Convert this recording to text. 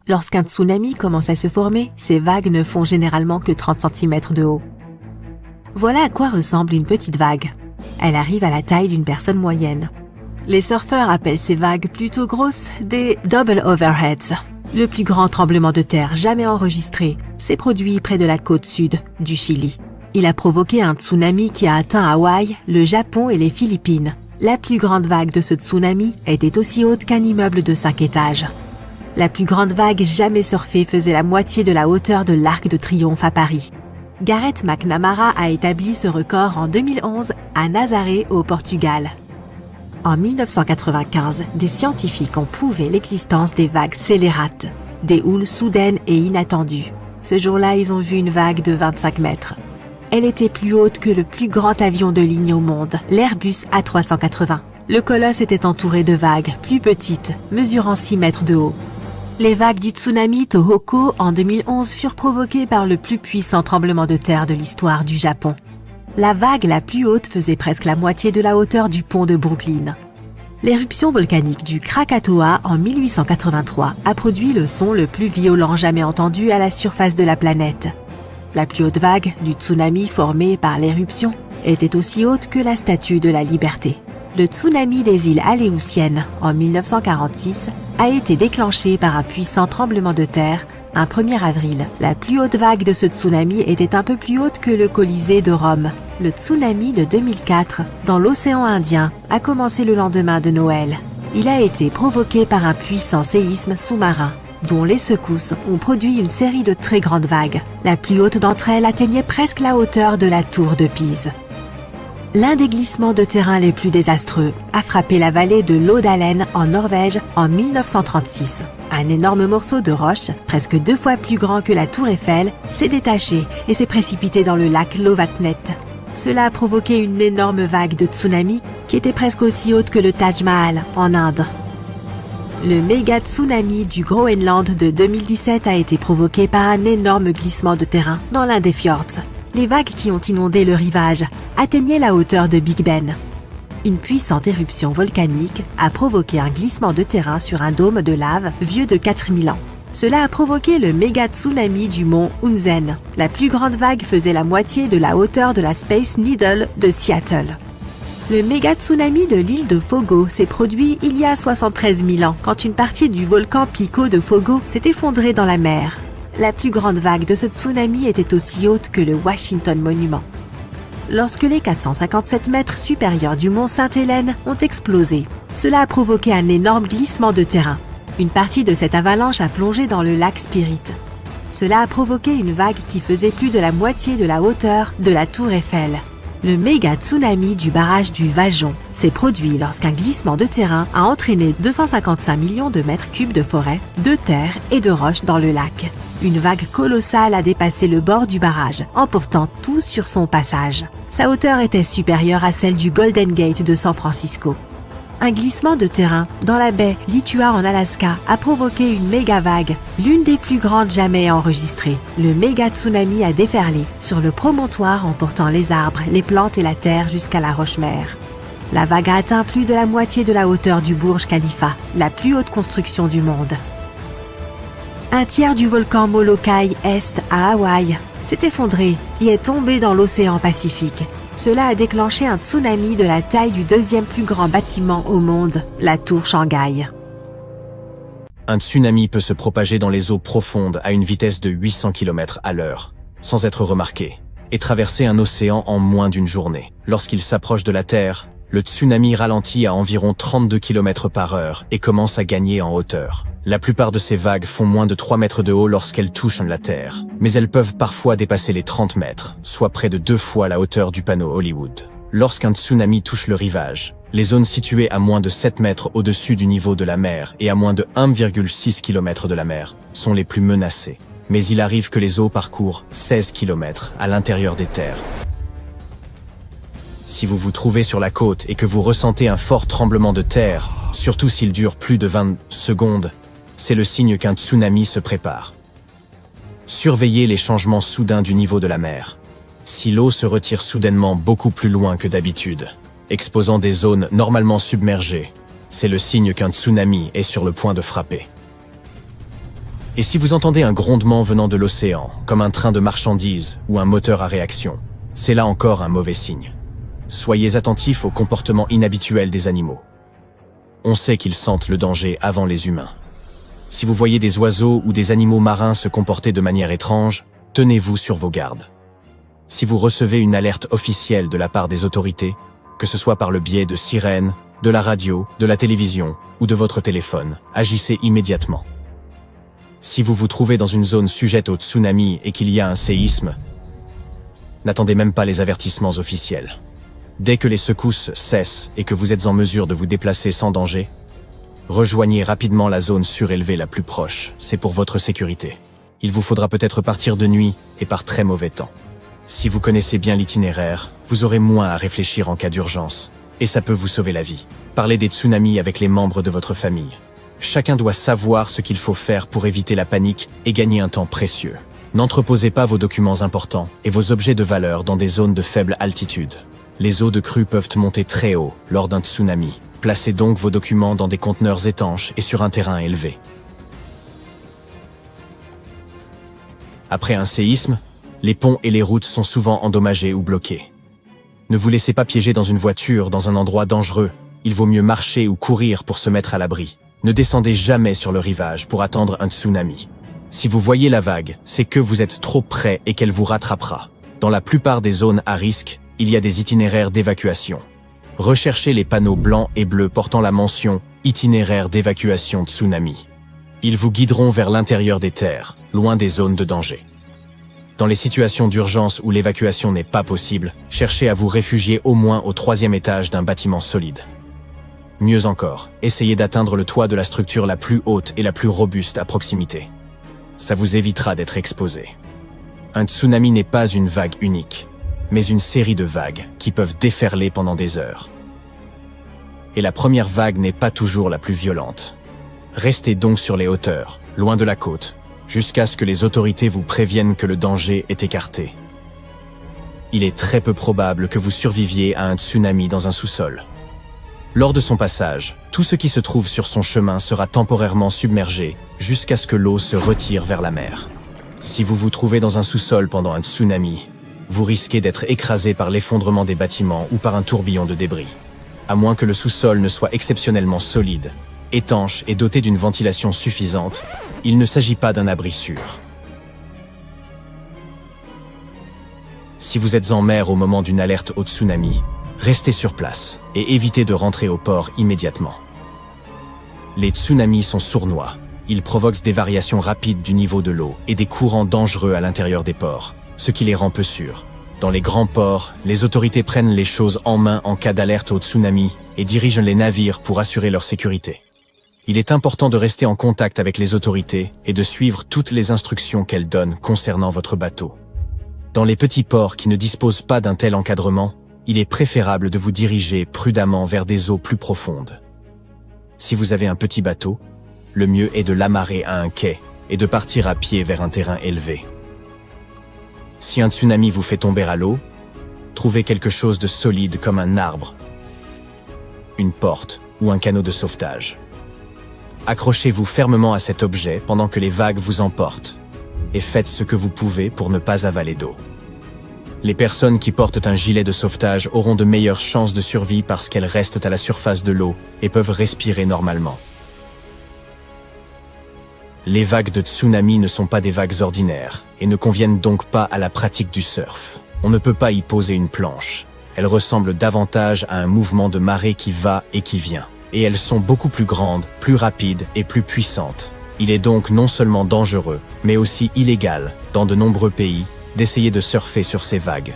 Lorsqu'un tsunami commence à se former, ces vagues ne font généralement que 30 cm de haut. Voilà à quoi ressemble une petite vague. Elle arrive à la taille d'une personne moyenne. Les surfeurs appellent ces vagues plutôt grosses des double overheads. Le plus grand tremblement de terre jamais enregistré s'est produit près de la côte sud du Chili. Il a provoqué un tsunami qui a atteint Hawaï, le Japon et les Philippines. La plus grande vague de ce tsunami était aussi haute qu'un immeuble de 5 étages. La plus grande vague jamais surfée faisait la moitié de la hauteur de l'Arc de Triomphe à Paris. Gareth McNamara a établi ce record en 2011 à Nazaré au Portugal. En 1995, des scientifiques ont prouvé l'existence des vagues scélérates, des houles soudaines et inattendues. Ce jour-là, ils ont vu une vague de 25 mètres. Elle était plus haute que le plus grand avion de ligne au monde, l'Airbus A380. Le colosse était entouré de vagues plus petites, mesurant 6 mètres de haut. Les vagues du tsunami Tohoku en 2011 furent provoquées par le plus puissant tremblement de terre de l'histoire du Japon. La vague la plus haute faisait presque la moitié de la hauteur du pont de Brooklyn. L'éruption volcanique du Krakatoa en 1883 a produit le son le plus violent jamais entendu à la surface de la planète. La plus haute vague du tsunami formée par l'éruption était aussi haute que la Statue de la Liberté. Le tsunami des îles Aléoutiennes en 1946 a été déclenché par un puissant tremblement de terre un 1er avril. La plus haute vague de ce tsunami était un peu plus haute que le Colisée de Rome. Le tsunami de 2004 dans l'océan Indien a commencé le lendemain de Noël. Il a été provoqué par un puissant séisme sous-marin, dont les secousses ont produit une série de très grandes vagues. La plus haute d'entre elles atteignait presque la hauteur de la tour de Pise. L'un des glissements de terrain les plus désastreux a frappé la vallée de Lodalen en Norvège en 1936. Un énorme morceau de roche, presque 2 fois plus grand que la tour Eiffel, s'est détaché et s'est précipité dans le lac Lovatnet. Cela a provoqué une énorme vague de tsunami qui était presque aussi haute que le Taj Mahal en Inde. Le méga tsunami du Groenland de 2017 a été provoqué par un énorme glissement de terrain dans l'un des fjords. Les vagues qui ont inondé le rivage atteignaient la hauteur de Big Ben. Une puissante éruption volcanique a provoqué un glissement de terrain sur un dôme de lave vieux de 4000 ans. Cela a provoqué le méga tsunami du mont Unzen. La plus grande vague faisait la moitié de la hauteur de la Space Needle de Seattle. Le méga tsunami de l'île de Fogo s'est produit il y a 73 000 ans, quand une partie du volcan Pico de Fogo s'est effondrée dans la mer. La plus grande vague de ce tsunami était aussi haute que le Washington Monument. Lorsque les 457 mètres supérieurs du mont Sainte-Hélène ont explosé, cela a provoqué un énorme glissement de terrain. Une partie de cette avalanche a plongé dans le lac Spirit. Cela a provoqué une vague qui faisait plus de la moitié de la hauteur de la tour Eiffel. Le méga tsunami du barrage du Vajon s'est produit lorsqu'un glissement de terrain a entraîné 255 millions de mètres cubes de forêt, de terre et de roches dans le lac. Une vague colossale a dépassé le bord du barrage, emportant tout sur son passage. Sa hauteur était supérieure à celle du Golden Gate de San Francisco. Un glissement de terrain dans la baie Litua en Alaska a provoqué une méga vague, l'une des plus grandes jamais enregistrées. Le méga tsunami a déferlé sur le promontoire emportant les arbres, les plantes et la terre jusqu'à la roche-mère. La vague a atteint plus de la moitié de la hauteur du Burj Khalifa, la plus haute construction du monde. Un tiers du volcan Molokai Est à Hawaï s'est effondré et est tombé dans l'océan Pacifique. Cela a déclenché un tsunami de la taille du 2e plus grand bâtiment au monde, la tour Shanghai. Un tsunami peut se propager dans les eaux profondes à une vitesse de 800 km à l'heure, sans être remarqué, et traverser un océan en moins d'une journée. Lorsqu'il s'approche de la Terre, le tsunami ralentit à environ 32 km par heure et commence à gagner en hauteur. La plupart de ces vagues font moins de 3 mètres de haut lorsqu'elles touchent la terre, mais elles peuvent parfois dépasser les 30 mètres, soit près de 2 fois la hauteur du panneau Hollywood. Lorsqu'un tsunami touche le rivage, les zones situées à moins de 7 mètres au-dessus du niveau de la mer et à moins de 1,6 km de la mer sont les plus menacées. Mais il arrive que les eaux parcourent 16 km à l'intérieur des terres. Si vous vous trouvez sur la côte et que vous ressentez un fort tremblement de terre, surtout s'il dure plus de 20 secondes, c'est le signe qu'un tsunami se prépare. Surveillez les changements soudains du niveau de la mer. Si l'eau se retire soudainement beaucoup plus loin que d'habitude, exposant des zones normalement submergées, c'est le signe qu'un tsunami est sur le point de frapper. Et si vous entendez un grondement venant de l'océan, comme un train de marchandises ou un moteur à réaction, c'est là encore un mauvais signe. Soyez attentifs aux comportements inhabituels des animaux. On sait qu'ils sentent le danger avant les humains. Si vous voyez des oiseaux ou des animaux marins se comporter de manière étrange, tenez-vous sur vos gardes. Si vous recevez une alerte officielle de la part des autorités, que ce soit par le biais de sirènes, de la radio, de la télévision ou de votre téléphone, agissez immédiatement. Si vous vous trouvez dans une zone sujette au tsunami et qu'il y a un séisme, n'attendez même pas les avertissements officiels. Dès que les secousses cessent et que vous êtes en mesure de vous déplacer sans danger, rejoignez rapidement la zone surélevée la plus proche, c'est pour votre sécurité. Il vous faudra peut-être partir de nuit et par très mauvais temps. Si vous connaissez bien l'itinéraire, vous aurez moins à réfléchir en cas d'urgence, et ça peut vous sauver la vie. Parlez des tsunamis avec les membres de votre famille. Chacun doit savoir ce qu'il faut faire pour éviter la panique et gagner un temps précieux. N'entreposez pas vos documents importants et vos objets de valeur dans des zones de faible altitude. Les eaux de crue peuvent monter très haut lors d'un tsunami. Placez donc vos documents dans des conteneurs étanches et sur un terrain élevé. Après un séisme, les ponts et les routes sont souvent endommagés ou bloqués. Ne vous laissez pas piéger dans une voiture dans un endroit dangereux. Il vaut mieux marcher ou courir pour se mettre à l'abri. Ne descendez jamais sur le rivage pour attendre un tsunami. Si vous voyez la vague, c'est que vous êtes trop près et qu'elle vous rattrapera. Dans la plupart des zones à risque, il y a des itinéraires d'évacuation. Recherchez les panneaux blancs et bleus portant la mention « Itinéraire d'évacuation tsunami ». Ils vous guideront vers l'intérieur des terres, loin des zones de danger. Dans les situations d'urgence où l'évacuation n'est pas possible, cherchez à vous réfugier au moins au 3e étage d'un bâtiment solide. Mieux encore, essayez d'atteindre le toit de la structure la plus haute et la plus robuste à proximité. Ça vous évitera d'être exposé. Un tsunami n'est pas une vague unique, mais une série de vagues qui peuvent déferler pendant des heures. Et la première vague n'est pas toujours la plus violente. Restez donc sur les hauteurs, loin de la côte, jusqu'à ce que les autorités vous préviennent que le danger est écarté. Il est très peu probable que vous surviviez à un tsunami dans un sous-sol. Lors de son passage, tout ce qui se trouve sur son chemin sera temporairement submergé jusqu'à ce que l'eau se retire vers la mer. Si vous vous trouvez dans un sous-sol pendant un tsunami, vous risquez d'être écrasé par l'effondrement des bâtiments ou par un tourbillon de débris. À moins que le sous-sol ne soit exceptionnellement solide, étanche et doté d'une ventilation suffisante, il ne s'agit pas d'un abri sûr. Si vous êtes en mer au moment d'une alerte au tsunami, restez sur place et évitez de rentrer au port immédiatement. Les tsunamis sont sournois. Ils provoquent des variations rapides du niveau de l'eau et des courants dangereux à l'intérieur des ports, ce qui les rend peu sûrs. Dans les grands ports, les autorités prennent les choses en main en cas d'alerte au tsunami et dirigent les navires pour assurer leur sécurité. Il est important de rester en contact avec les autorités et de suivre toutes les instructions qu'elles donnent concernant votre bateau. Dans les petits ports qui ne disposent pas d'un tel encadrement, il est préférable de vous diriger prudemment vers des eaux plus profondes. Si vous avez un petit bateau, le mieux est de l'amarrer à un quai et de partir à pied vers un terrain élevé. Si un tsunami vous fait tomber à l'eau, trouvez quelque chose de solide comme un arbre, une porte ou un canot de sauvetage. Accrochez-vous fermement à cet objet pendant que les vagues vous emportent et faites ce que vous pouvez pour ne pas avaler d'eau. Les personnes qui portent un gilet de sauvetage auront de meilleures chances de survie parce qu'elles restent à la surface de l'eau et peuvent respirer normalement. Les vagues de tsunami ne sont pas des vagues ordinaires et ne conviennent donc pas à la pratique du surf. On ne peut pas y poser une planche. Elles ressemblent davantage à un mouvement de marée qui va et qui vient. Et elles sont beaucoup plus grandes, plus rapides et plus puissantes. Il est donc non seulement dangereux, mais aussi illégal, dans de nombreux pays, d'essayer de surfer sur ces vagues.